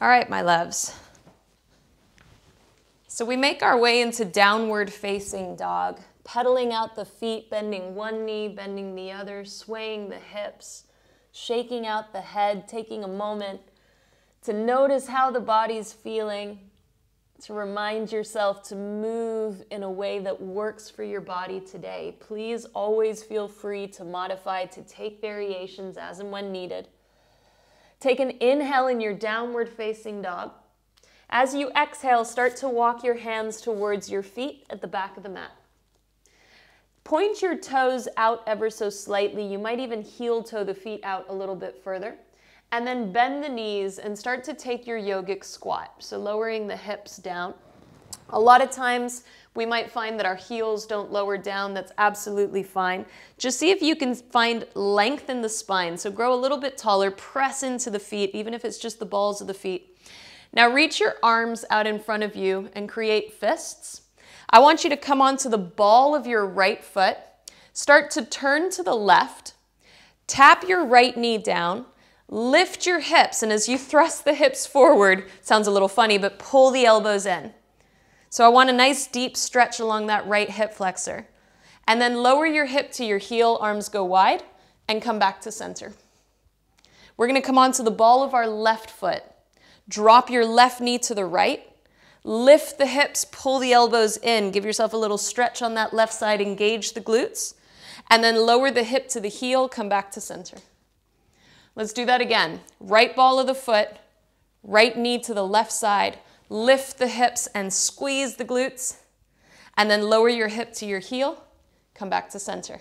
All right, my loves. So we make our way into downward facing dog, pedaling out the feet, bending one knee, bending the other, swaying the hips, shaking out the head, taking a moment to notice how the body's feeling, to remind yourself to move in a way that works for your body today. Please always feel free to modify, to take variations as and when needed. Take an inhale in your downward facing dog. As you exhale, start to walk your hands towards your feet at the back of the mat. Point your toes out ever so slightly. You might even heel toe the feet out a little bit further. And then bend the knees and start to take your yogic squat. So lowering the hips down. A lot of times we might find that our heels don't lower down. That's absolutely fine. Just see if you can find length in the spine. So grow a little bit taller, press into the feet, even if it's just the balls of the feet. Now reach your arms out in front of you and create fists. I want you to come onto the ball of your right foot. Start to turn to the left. Tap your right knee down. Lift your hips, and as you thrust the hips forward, sounds a little funny, but pull the elbows in. So I want a nice deep stretch along that right hip flexor. And then lower your hip to your heel, arms go wide, and come back to center. We're gonna come onto the ball of our left foot. Drop your left knee to the right. Lift the hips, pull the elbows in. Give yourself a little stretch on that left side, engage the glutes. And then lower the hip to the heel, come back to center. Let's do that again. Right ball of the foot, right knee to the left side. Lift the hips and squeeze the glutes. And then lower your hip to your heel, come back to center.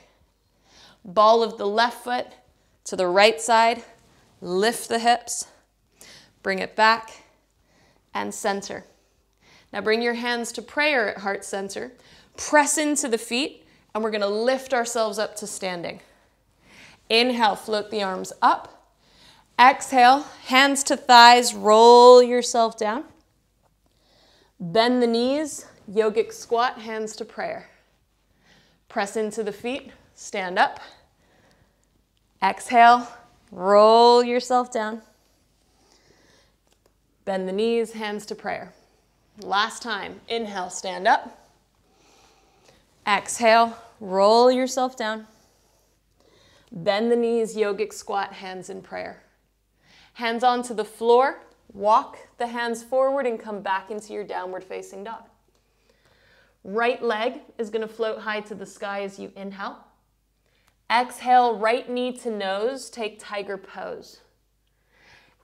Ball of the left foot to the right side. Lift the hips. Bring it back and center. Now bring your hands to prayer at heart center. Press into the feet, and we're gonna lift ourselves up to standing. Inhale, float the arms up. Exhale, hands to thighs, roll yourself down. Bend the knees, yogic squat, hands to prayer. Press into the feet, stand up. Exhale, roll yourself down. Bend the knees, hands to prayer. Last time, inhale, stand up. Exhale, roll yourself down. Bend the knees, yogic squat, hands in prayer. Hands onto the floor, walk the hands forward and come back into your downward facing dog. Right leg is gonna float high to the sky as you inhale. Exhale, right knee to nose, take tiger pose.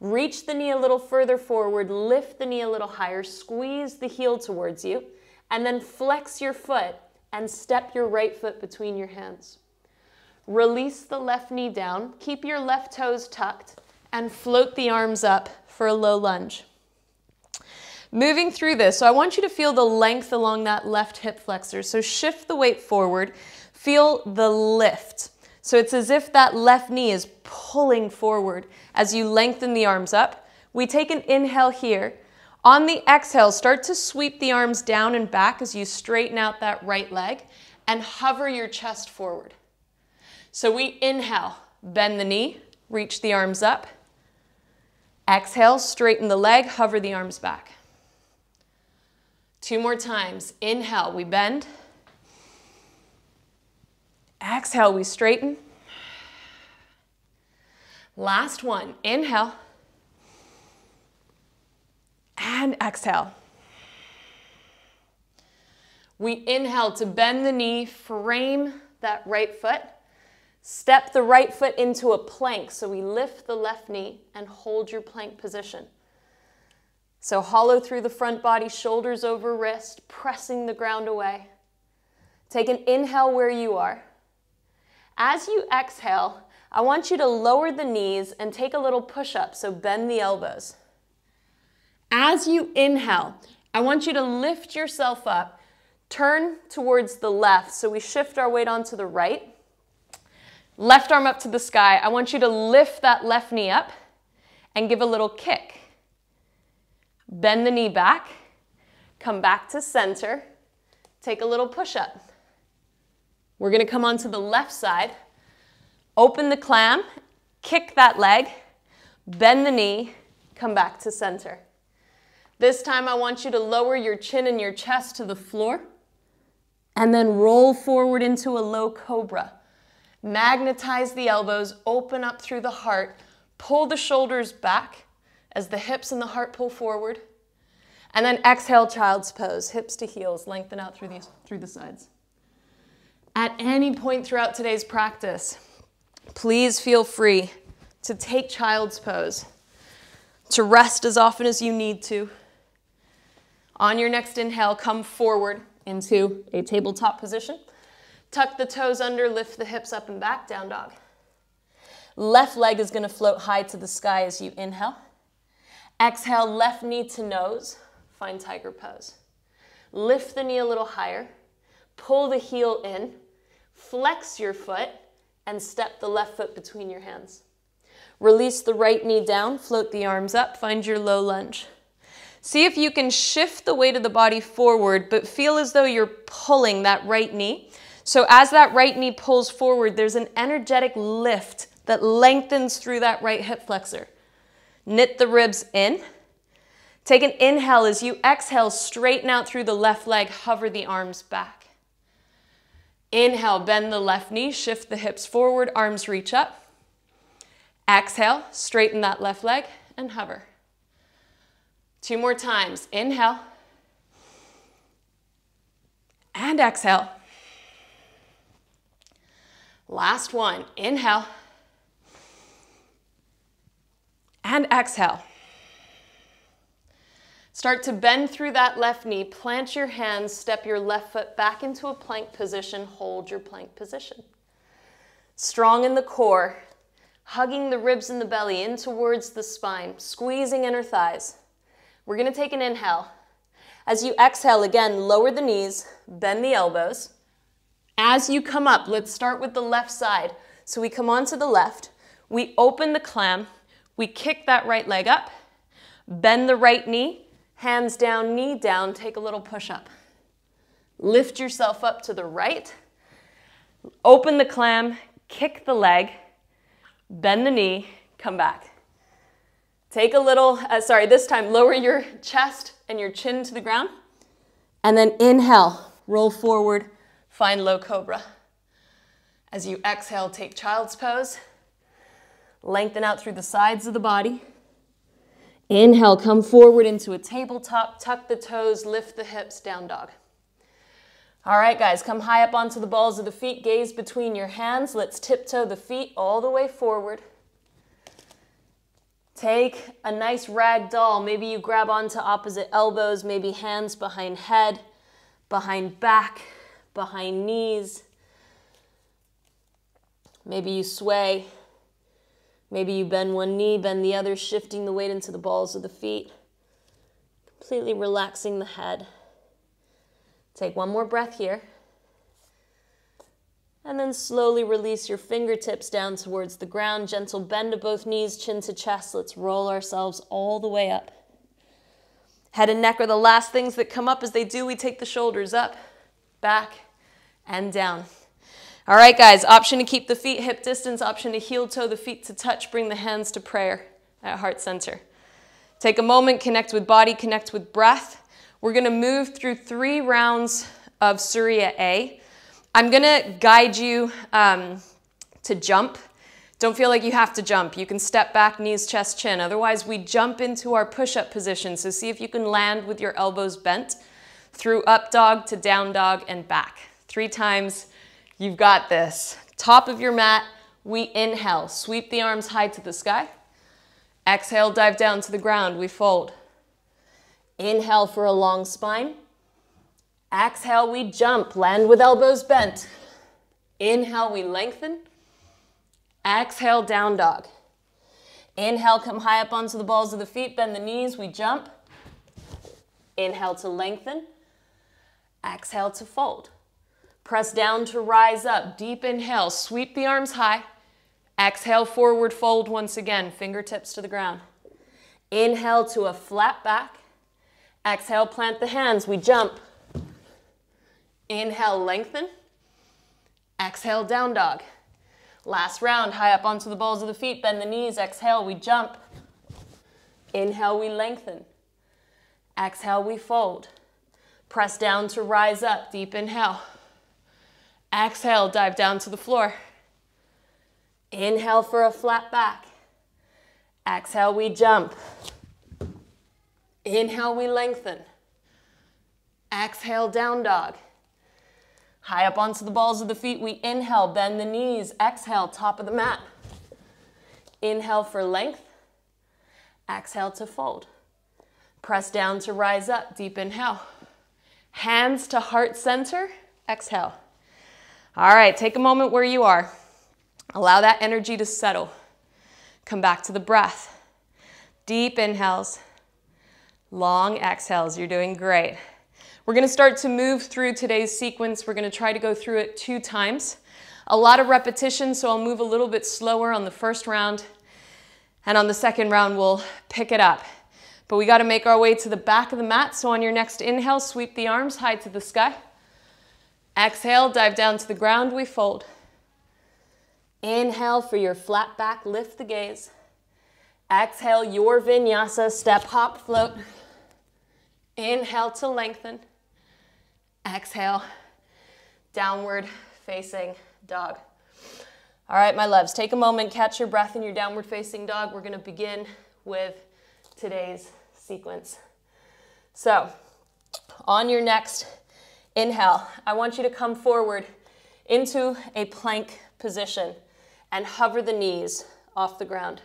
Reach the knee a little further forward, lift the knee a little higher, squeeze the heel towards you, and then flex your foot and step your right foot between your hands. Release the left knee down, keep your left toes tucked, and float the arms up for a low lunge. Moving through this, so I want you to feel the length along that left hip flexor. So shift the weight forward, feel the lift. So it's as if that left knee is pulling forward as you lengthen the arms up. We take an inhale here. On the exhale, start to sweep the arms down and back as you straighten out that right leg and hover your chest forward. So we inhale, bend the knee, reach the arms up. Exhale, straighten the leg, hover the arms back. 2 more times. Inhale, we bend. Exhale, we straighten. Last one. Inhale. And exhale. We inhale to bend the knee, frame that right foot. Step the right foot into a plank. So we lift the left knee and hold your plank position. So hollow through the front body, shoulders over wrist, pressing the ground away. Take an inhale where you are. As you exhale, I want you to lower the knees and take a little push-up, so bend the elbows. As you inhale, I want you to lift yourself up, turn towards the left, so we shift our weight onto the right. Left arm up to the sky. I want you to lift that left knee up and give a little kick. Bend the knee back, come back to center, take a little push-up. We're gonna come onto the left side, open the clam, kick that leg, bend the knee, come back to center. This time I want you to lower your chin and your chest to the floor and then roll forward into a low cobra. Magnetize the elbows, open up through the heart, pull the shoulders back as the hips and the heart pull forward, and then exhale, child's pose, hips to heels, lengthen out through the sides. At any point throughout today's practice, please feel free to take child's pose, to rest as often as you need to. On your next inhale, come forward into a tabletop position. Tuck the toes under, lift the hips up and back, down dog. Left leg is going to float high to the sky as you inhale. Exhale, left knee to nose, find tiger pose. Lift the knee a little higher, pull the heel in, flex your foot, and step the left foot between your hands. Release the right knee down, float the arms up, find your low lunge. See if you can shift the weight of the body forward, but feel as though you're pulling that right knee. So as that right knee pulls forward, there's an energetic lift that lengthens through that right hip flexor. Knit the ribs in. Take an inhale. As you exhale, straighten out through the left leg, hover the arms back. Inhale, bend the left knee, shift the hips forward, arms reach up. Exhale, straighten that left leg and hover. 2 more times. Inhale. And exhale. Last one. Inhale. And exhale. Start to bend through that left knee. Plant your hands. Step your left foot back into a plank position. Hold your plank position. Strong in the core. Hugging the ribs and the belly in towards the spine. Squeezing inner thighs. We're going to take an inhale. As you exhale, again, lower the knees, bend the elbows. As you come up, let's start with the left side. So we come onto the left, we open the clam, we kick that right leg up, bend the right knee, hands down, knee down, take a little push up. Lift yourself up to the right, open the clam, kick the leg, bend the knee, come back. Take a little, this time lower your chest and your chin to the ground. And then inhale, roll forward, find low cobra. As you exhale, take child's pose. Lengthen out through the sides of the body. Inhale, come forward into a tabletop, tuck the toes, lift the hips, down dog. All right, guys, come high up onto the balls of the feet, gaze between your hands. Let's tiptoe the feet all the way forward. Take a nice rag doll. Maybe you grab onto opposite elbows, maybe hands behind head, behind back, behind knees. Maybe you sway. Maybe you bend one knee, bend the other, shifting the weight into the balls of the feet. Completely relaxing the head. Take one more breath here. And then slowly release your fingertips down towards the ground. Gentle bend of both knees, chin to chest. Let's roll ourselves all the way up. Head and neck are the last things that come up. As they do, we take the shoulders up, back, and down. All right, guys, option to keep the feet hip distance, option to heel toe the feet to touch. Bring the hands to prayer at heart center. Take a moment, connect with body, connect with breath. We're going to move through 3 rounds of Surya A. I'm going to guide you to jump. Don't feel like you have to jump. You can step back, knees, chest, chin. Otherwise, we jump into our push-up position. So see if you can land with your elbows bent through up dog to down dog and back. 3 times. You've got this. Top of your mat, we inhale. Sweep the arms high to the sky. Exhale, dive down to the ground. We fold. Inhale for a long spine. Exhale, we jump, land with elbows bent. Inhale, we lengthen. Exhale, down dog. Inhale, come high up onto the balls of the feet, bend the knees, we jump. Inhale to lengthen. Exhale to fold. Press down to rise up. Deep inhale, sweep the arms high. Exhale, forward fold once again, fingertips to the ground. Inhale to a flat back. Exhale, plant the hands, we jump. Inhale, lengthen. Exhale, down dog. Last round, high up onto the balls of the feet, bend the knees. Exhale, we jump. Inhale, we lengthen. Exhale, we fold. Press down to rise up. Deep inhale. Exhale, dive down to the floor. Inhale for a flat back. Exhale, we jump. Inhale, we lengthen. Exhale, down dog. High up onto the balls of the feet, we inhale, bend the knees. Exhale, top of the mat. Inhale for length. Exhale to fold. Press down to rise up. Deep inhale. Hands to heart center. Exhale. All right, take a moment where you are. Allow that energy to settle. Come back to the breath. Deep inhales. Long exhales. You're doing great. We're going to start to move through today's sequence. We're going to try to go through it 2 times. A lot of repetition, so I'll move a little bit slower on the first round. And on the second round, we'll pick it up. But we got to make our way to the back of the mat. So on your next inhale, sweep the arms high to the sky. Exhale, dive down to the ground, we fold. Inhale for your flat back, lift the gaze. Exhale, your vinyasa, step, hop, float. Inhale to lengthen. Exhale, downward facing dog. All right, my loves, take a moment, catch your breath in your downward facing dog. We're going to begin with today's sequence. So, on your next inhale, I want you to come forward into a plank position and hover the knees off the ground.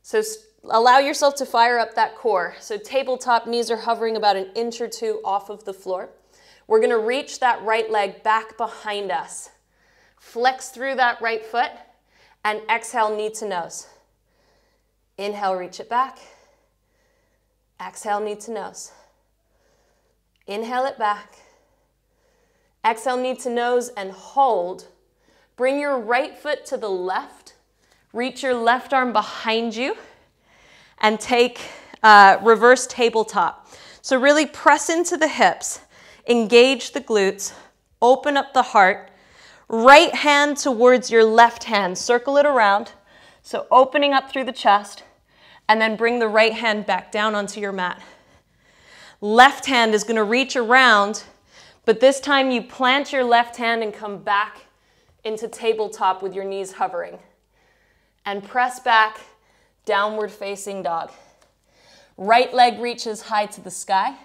So allow yourself to fire up that core. So tabletop, knees are hovering about 1 inch or 2 off of the floor. We're going to reach that right leg back behind us. Flex through that right foot and exhale, knee to nose. Inhale, reach it back. Exhale, knee to nose. Inhale it back. Exhale, knee to nose and hold. Bring your right foot to the left. Reach your left arm behind you and take reverse tabletop. So really press into the hips, engage the glutes, open up the heart. Right hand towards your left hand, circle it around. So opening up through the chest, and then bring the right hand back down onto your mat. Left hand is going to reach around, but this time you plant your left hand and come back into tabletop with your knees hovering. And press back, downward facing dog. Right leg reaches high to the sky.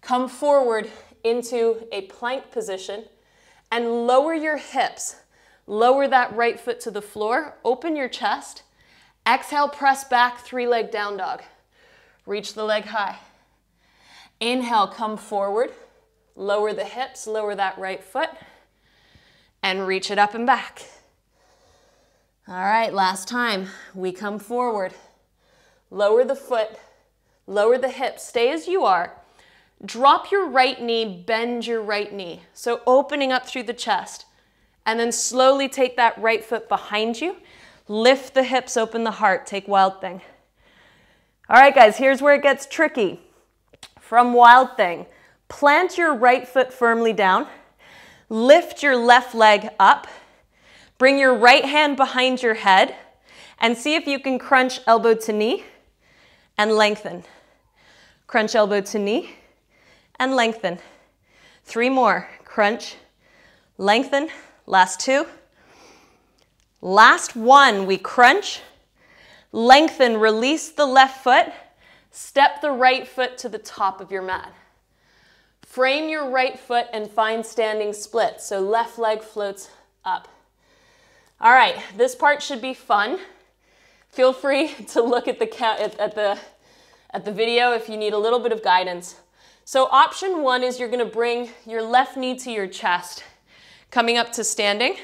Come forward into a plank position and lower your hips. Lower that right foot to the floor. Open your chest. Exhale, press back, 3-leg down dog. Reach the leg high. Inhale, come forward. Lower the hips, lower that right foot. And reach it up and back. All right, last time. We come forward. Lower the foot. Lower the hips. Stay as you are. Drop your right knee, bend your right knee. So opening up through the chest. And then slowly take that right foot behind you. Lift the hips, open the heart. Take Wild Thing. All right, guys, here's where it gets tricky. From Wild Thing, plant your right foot firmly down. Lift your left leg up. Bring your right hand behind your head. And see if you can crunch elbow to knee and lengthen. Crunch elbow to knee and lengthen. 3 more. Crunch, lengthen. Last 2. Last 1. We crunch, lengthen, release the left foot. Step the right foot to the top of your mat. Frame your right foot and find standing split. So left leg floats up. All right, this part should be fun. Feel free to look at the video if you need a little bit of guidance. So option 1 is you're going to bring your left knee to your chest, coming up to standing,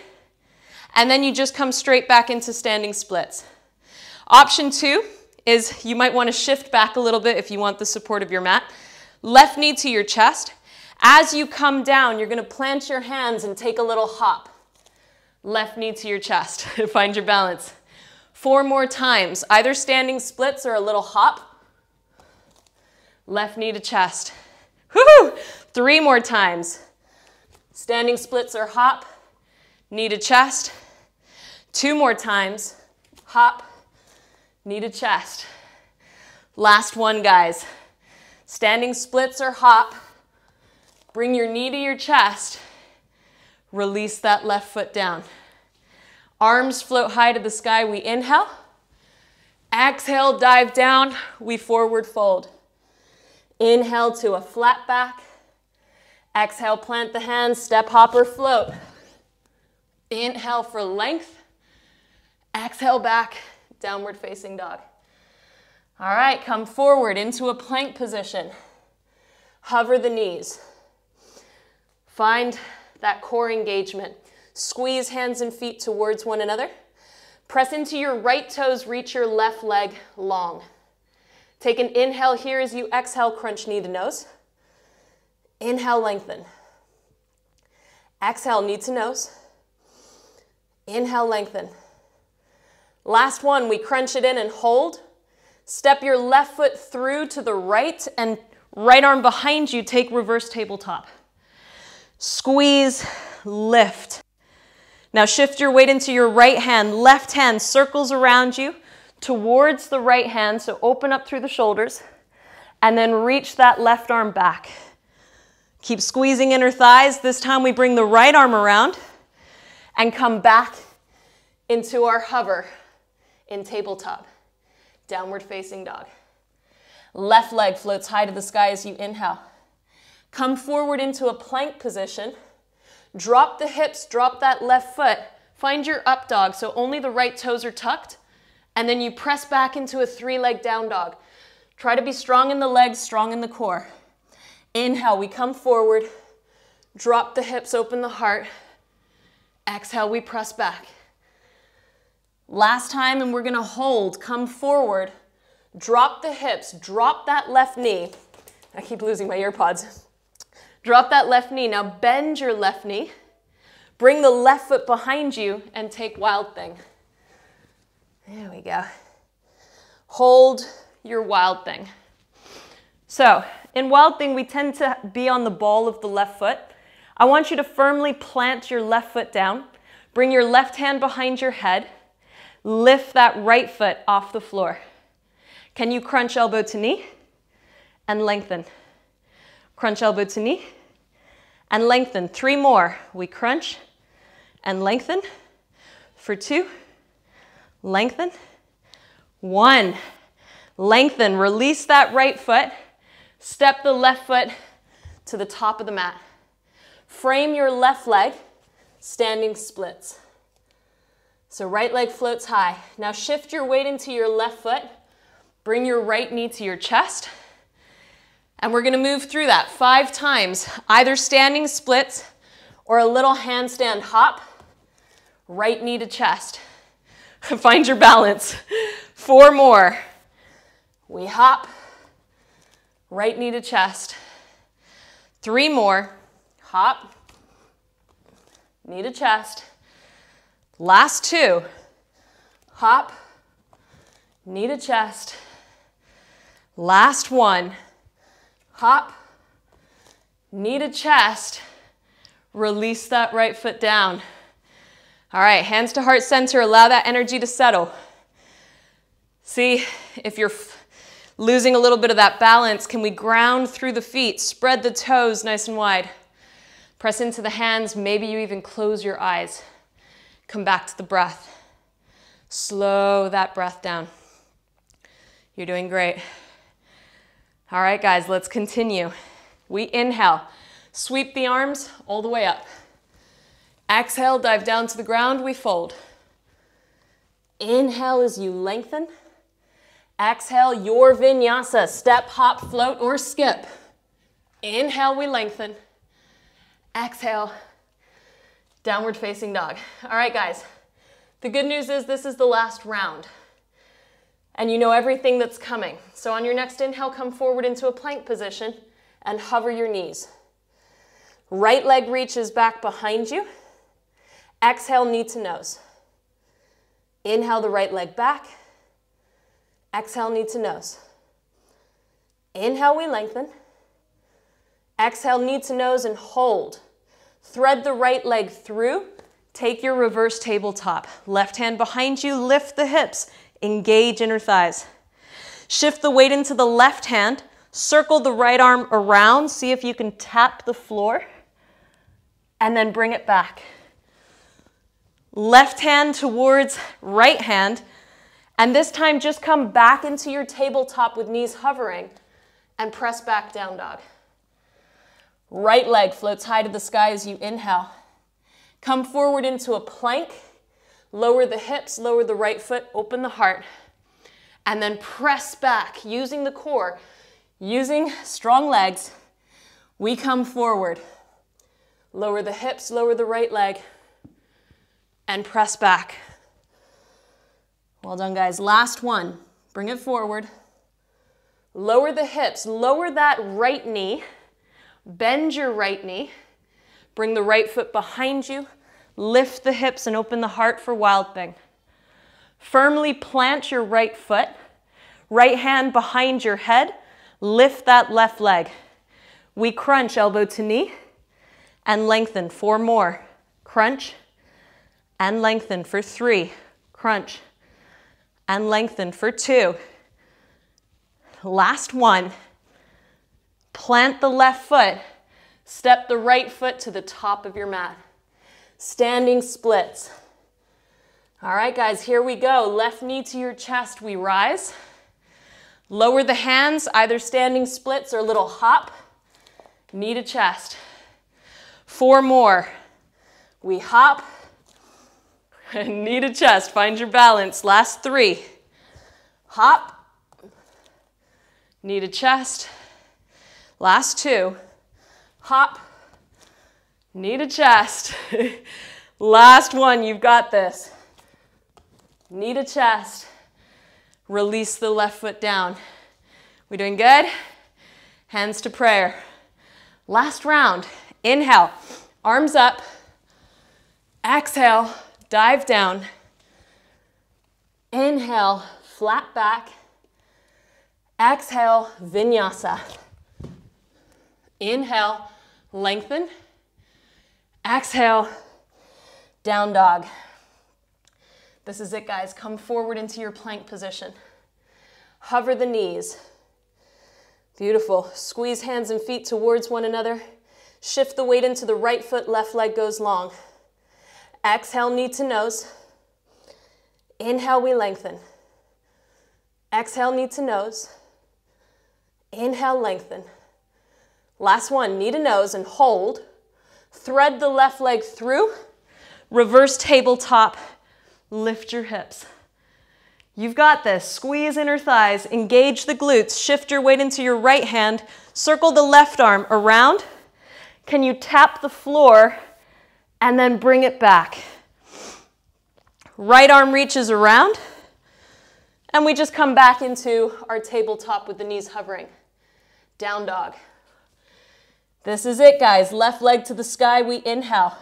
and then you just come straight back into standing splits. Option 2 is you might want to shift back a little bit if you want the support of your mat. Left knee to your chest. As you come down, you're going to plant your hands and take a little hop. Left knee to your chest. Find your balance. 4 more times, either standing splits or a little hop. Left knee to chest. Woo-hoo! 3 more times. Standing splits or hop, knee to chest. 2 more times, hop, knee to chest. Last one, guys. Standing splits or hop. Bring your knee to your chest. Release that left foot down. Arms float high to the sky. We inhale. Exhale, dive down. We forward fold. Inhale to a flat back. Exhale, plant the hands, step, hop, or float. Inhale for length. Exhale back, downward facing dog. All right, come forward into a plank position. Hover the knees. Find that core engagement. Squeeze hands and feet towards one another. Press into your right toes, reach your left leg long. Take an inhale here as you exhale, crunch knee to nose. Inhale, lengthen. Exhale, knee to nose. Inhale, lengthen. Last one, we crunch it in and hold. Step your left foot through to the right and right arm behind you, take reverse tabletop. Squeeze, lift. Now shift your weight into your right hand. Left hand circles around you towards the right hand, so open up through the shoulders, and then reach that left arm back. Keep squeezing inner thighs. This time we bring the right arm around and come back into our hover in tabletop. Downward facing dog. Left leg floats high to the sky as you inhale. Come forward into a plank position. Drop the hips, drop that left foot. Find your up dog, so only the right toes are tucked. And then you press back into a three-leg down dog. Try to be strong in the legs, strong in the core. Inhale, we come forward. Drop the hips, open the heart. Exhale, we press back. Last time, and we're gonna hold. Come forward. Drop the hips, drop that left knee. I keep losing my ear pods. Drop that left knee. Now bend your left knee. Bring the left foot behind you and take wild thing. There we go. Hold your wild thing. So in wild thing, we tend to be on the ball of the left foot. I want you to firmly plant your left foot down. Bring your left hand behind your head. Lift that right foot off the floor. Can you crunch elbow to knee and lengthen? Crunch elbow to knee and lengthen. 3 more. We crunch and lengthen. For 2, lengthen. 1, lengthen. Release that right foot. Step the left foot to the top of the mat. Frame your left leg, standing splits. So right leg floats high. Now shift your weight into your left foot. Bring your right knee to your chest. And we're gonna move through that 5 times, either standing splits or a little handstand hop. Right knee to chest. Find your balance. 4 more. We hop. Right knee to chest. 3 more. Hop. Knee to chest. Last 2. Hop. Knee to chest. Last 1. Hop. Knee to chest. Release that right foot down. All right, hands to heart center. Allow that energy to settle. See if you're losing a little bit of that balance. Can we ground through the feet? Spread the toes nice and wide. Press into the hands. Maybe you even close your eyes. Come back to the breath. Slow that breath down. You're doing great. All right, guys, let's continue. We inhale. Sweep the arms all the way up. Exhale, dive down to the ground, we fold. Inhale as you lengthen. Exhale, your vinyasa, step, hop, float, or skip. Inhale, we lengthen. Exhale, downward facing dog. All right, guys, the good news is this is the last round. And you know everything that's coming. So on your next inhale, come forward into a plank position and hover your knees. Right leg reaches back behind you. Exhale, knee to nose. Inhale the right leg back. Exhale, knee to nose. Inhale, we lengthen. Exhale, knee to nose and hold. Thread the right leg through. Take your reverse tabletop. Left hand behind you, lift the hips. Engage inner thighs. Shift the weight into the left hand. Circle the right arm around. See if you can tap the floor. And then bring it back. Left hand towards right hand. And this time just come back into your tabletop with knees hovering and press back down dog. Right leg floats high to the sky as you inhale. Come forward into a plank. Lower the hips, lower the right foot, open the heart. And then press back using the core, using strong legs. We come forward. Lower the hips, lower the right leg, and press back. Well done, guys. Last one. Bring it forward. Lower the hips. Lower that right knee. Bend your right knee. Bring the right foot behind you. Lift the hips and open the heart for Wild Thing. Firmly plant your right foot. Right hand behind your head. Lift that left leg. We crunch elbow to knee and lengthen. 4 more. Crunch and lengthen for 3. Crunch and lengthen for 2. Last one. Plant the left foot. Step the right foot to the top of your mat. Standing splits. All right, guys, here we go. Left knee to your chest, we rise. Lower the hands, either standing splits or little hop. Knee to chest. 4 more. We hop. Knee to chest, find your balance. Last 3. Hop. Knee to chest. Last 2. Hop. Knee to chest. Last one, you've got this. Knee to chest. Release the left foot down. We doing good? Hands to prayer. Last round. Inhale, arms up. Exhale, dive down. Inhale, flat back. Exhale, vinyasa. Inhale, lengthen. Exhale, down dog. This is it, guys. Come forward into your plank position. Hover the knees. Beautiful. Squeeze hands and feet towards one another. Shift the weight into the right foot, left leg goes long. Exhale, knee to nose. Inhale, we lengthen. Exhale, knee to nose. Inhale, lengthen. Last one, knee to nose and hold. Thread the left leg through. Reverse tabletop. Lift your hips. You've got this. Squeeze inner thighs. Engage the glutes. Shift your weight into your right hand. Circle the left arm around. Can you tap the floor and then bring it back? Right arm reaches around. And we just come back into our tabletop with the knees hovering. Down dog. This is it, guys. Left leg to the sky. We inhale.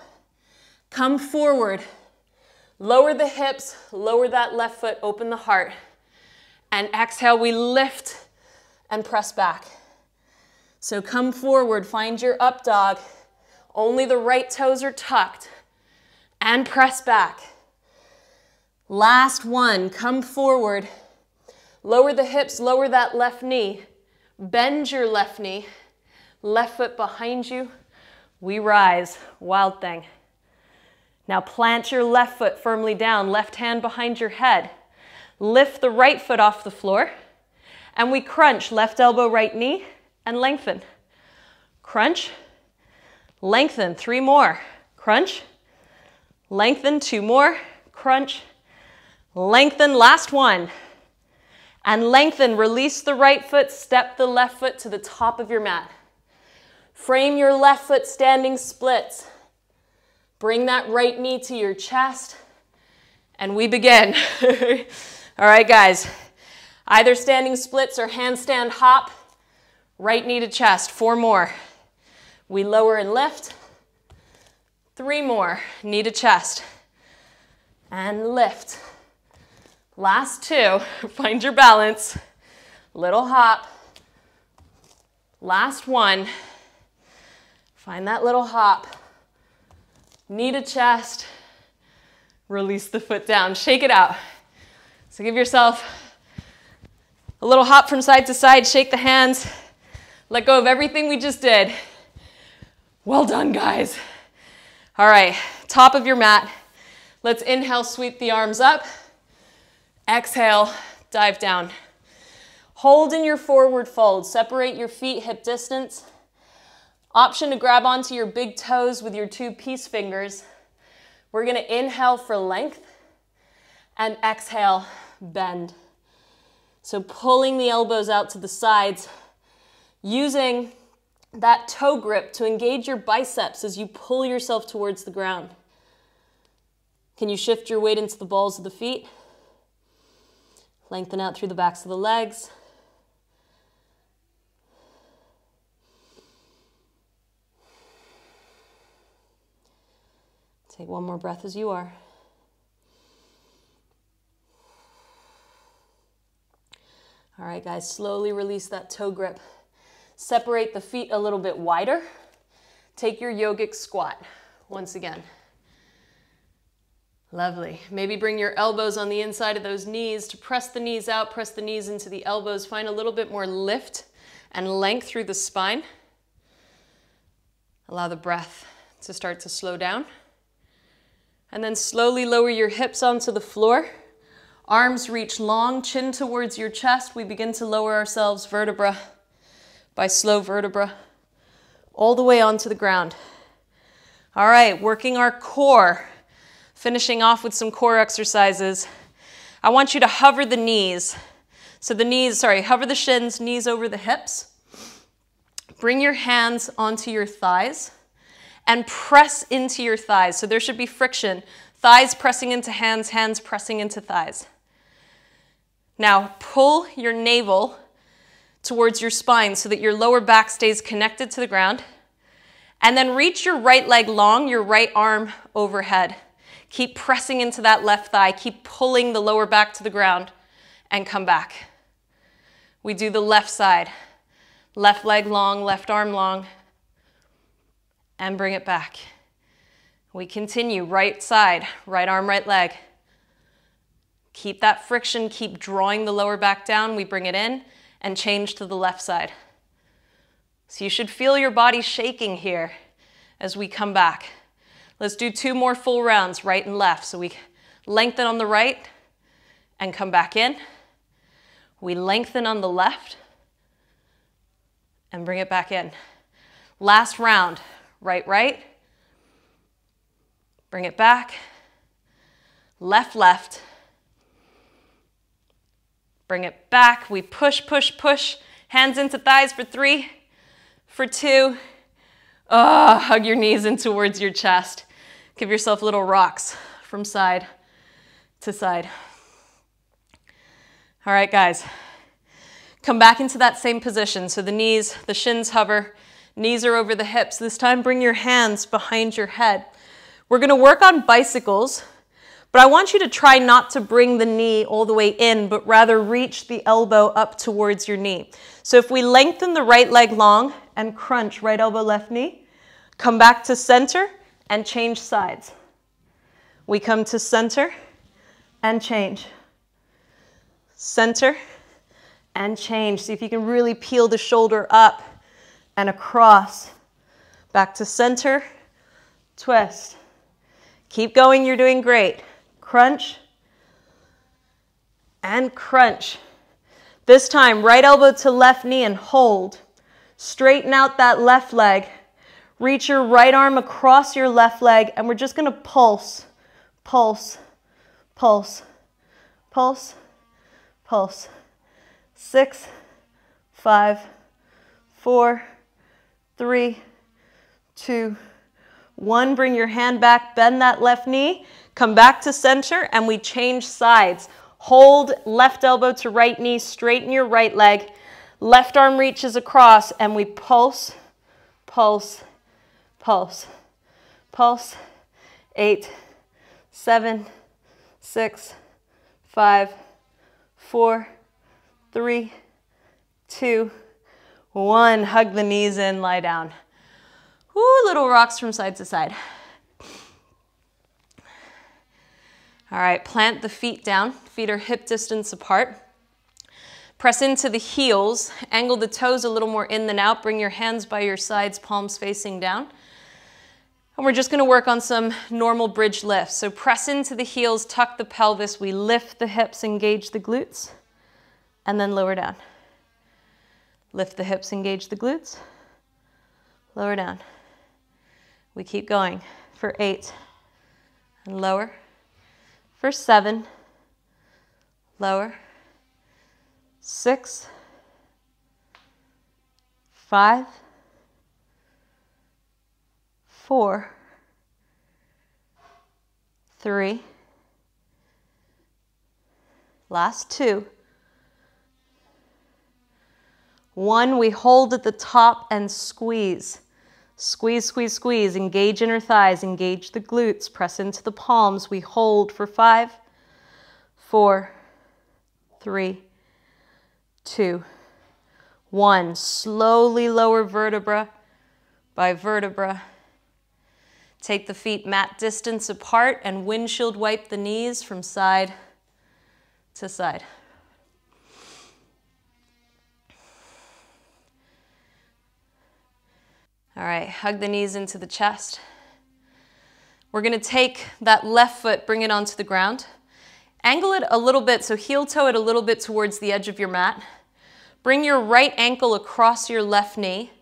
Come forward. Lower the hips. Lower that left foot. Open the heart. And exhale, we lift and press back. So come forward. Find your up dog. Only the right toes are tucked. And press back. Last one. Come forward. Lower the hips. Lower that left knee. Bend your left knee. Left foot behind you. We rise. Wild Thing. Now plant your left foot firmly down. Left hand behind your head. Lift the right foot off the floor. And we crunch. Left elbow, right knee. And lengthen. Crunch. Lengthen. 3 more. Crunch. Lengthen. 2 more. Crunch. Lengthen. Last one. And lengthen. Release the right foot. Step the left foot to the top of your mat. Frame your left foot standing splits. Bring that right knee to your chest. And we begin. All right, guys. Either standing splits or handstand hop. Right knee to chest. 4 more. We lower and lift. 3 more. Knee to chest. And lift. Last 2. Find your balance. Little hop. Last 1. Find that little hop. Knee to chest. Release the foot down. Shake it out. So give yourself A little hop from side to side, shake the hands, let go of everything we just did. Well done, guys. All right, top of your mat. Let's inhale, sweep the arms up. Exhale, dive down. Hold in your forward fold. Separate your feet hip distance. Option to grab onto your big toes with your 2 peace fingers. We're going to inhale for length and exhale, bend. So pulling the elbows out to the sides, using that toe grip to engage your biceps as you pull yourself towards the ground. Can you shift your weight into the balls of the feet? Lengthen out through the backs of the legs. Take one more breath as you are. All right, guys, slowly release that toe grip. Separate the feet a little bit wider. Take your yogic squat once again. Lovely. Maybe bring your elbows on the inside of those knees to press the knees out, press the knees into the elbows. Find a little bit more lift and length through the spine. Allow the breath to start to slow down. And then slowly lower your hips onto the floor. Arms reach long, chin towards your chest. We begin to lower ourselves vertebra by slow vertebra all the way onto the ground. All right, working our core, finishing off with some core exercises. I want you to hover the knees. So hover the shins, knees over the hips. Bring your hands onto your thighs and press into your thighs. So there should be friction. Thighs pressing into hands, hands pressing into thighs. Now pull your navel towards your spine so that your lower back stays connected to the ground. And then reach your right leg long, your right arm overhead. Keep pressing into that left thigh. Keep pulling the lower back to the ground and come back. We do the left side. Left leg long, left arm long, and bring it back. We continue, right side, right arm, right leg. Keep that friction, keep drawing the lower back down. We bring it in and change to the left side. So you should feel your body shaking here as we come back. Let's do 2 more full rounds, right and left. So we lengthen on the right and come back in. We lengthen on the left and bring it back in. Last round, right, right. Bring it back. Left, left. Bring it back. We push, push, push. Hands into thighs for 3, for 2. Hug your knees in towards your chest. Give yourself little rocks from side to side. All right, guys. Come back into that same position. So the shins hover, knees are over the hips. This time, bring your hands behind your head. We're going to work on bicycles, but I want you to try not to bring the knee all the way in, but rather reach the elbow up towards your knee. So if we lengthen the right leg long and crunch right elbow, left knee, come back to center and change sides. We come to center and change. Center and change. See if you can really peel the shoulder up and across. Back to center, twist. Keep going, you're doing great. Crunch and crunch. This time, right elbow to left knee and hold. Straighten out that left leg. Reach your right arm across your left leg, and we're just going to pulse, pulse, pulse, pulse, pulse. 6, 5, 4, 3, 2, 1. Bring your hand back, bend that left knee, come back to center, and we change sides. Hold left elbow to right knee, straighten your right leg. Left arm reaches across, and we pulse, pulse, pulse, pulse. 8, 7, 6, 5, 4, 3, 2, 1. Hug the knees in, lie down. Woo, little rocks from side to side. All right, plant the feet down. Feet are hip distance apart. Press into the heels, angle the toes a little more in than out, bring your hands by your sides, palms facing down. And we're just gonna work on some normal bridge lifts. So press into the heels, tuck the pelvis, we lift the hips, engage the glutes, and then lower down. Lift the hips, engage the glutes, lower down. We keep going for 8, and lower. For 7, lower. 6, 5, 4, 3, last 2, 1, we hold at the top and squeeze. Squeeze, squeeze, squeeze, engage inner thighs, engage the glutes, press into the palms, we hold for 5, 4, 3, 2, 1, slowly lower vertebra by vertebra. Take the feet mat distance apart and windshield wipe the knees from side to side. All right, hug the knees into the chest. We're gonna take that left foot, bring it onto the ground. Angle it a little bit, so heel toe it a little bit towards the edge of your mat. Bring your right ankle across your left knee.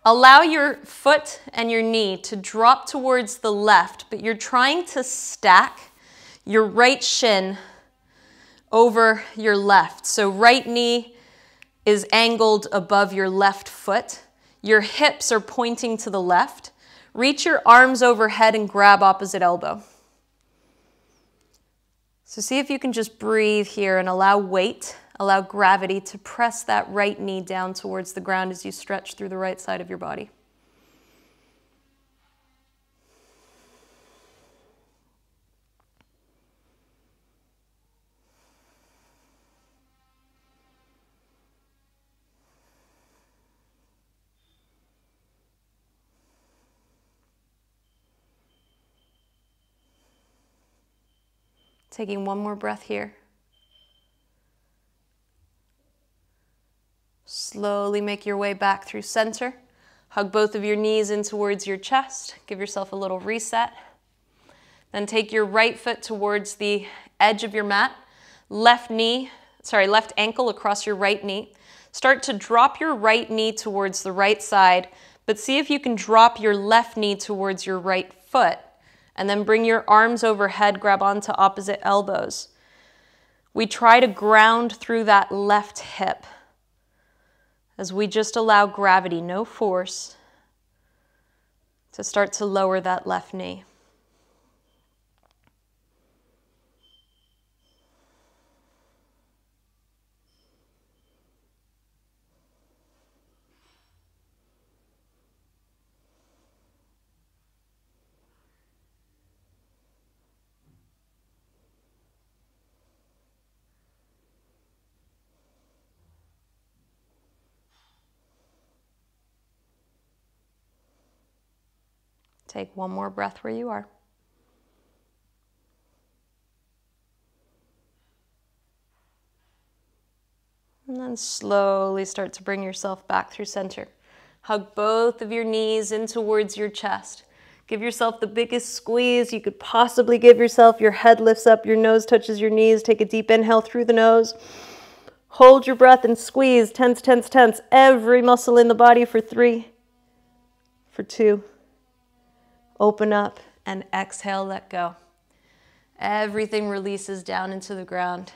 Allow your foot and your knee to drop towards the left, but you're trying to stack your right shin over your left. So right knee is angled above your left foot. Your hips are pointing to the left. Reach your arms overhead and grab opposite elbow. So see if you can just breathe here and allow weight, allow gravity to press that right knee down towards the ground as you stretch through the right side of your body. Taking one more breath here. Slowly make your way back through center. Hug both of your knees in towards your chest. Give yourself a little reset. Then take your right foot towards the edge of your mat. Left ankle across your right knee. Start to drop your right knee towards the right side, but see if you can drop your left knee towards your right foot. And then bring your arms overhead, grab onto opposite elbows. We try to ground through that left hip as we just allow gravity, no force, to start to lower that left knee. Take one more breath where you are. And then slowly start to bring yourself back through center. Hug both of your knees in towards your chest. Give yourself the biggest squeeze you could possibly give yourself. Your head lifts up, your nose touches your knees. Take a deep inhale through the nose. Hold your breath and squeeze. Tense, tense, tense. Every muscle in the body for 3, for 2. Open up and exhale, let go. Everything releases down into the ground.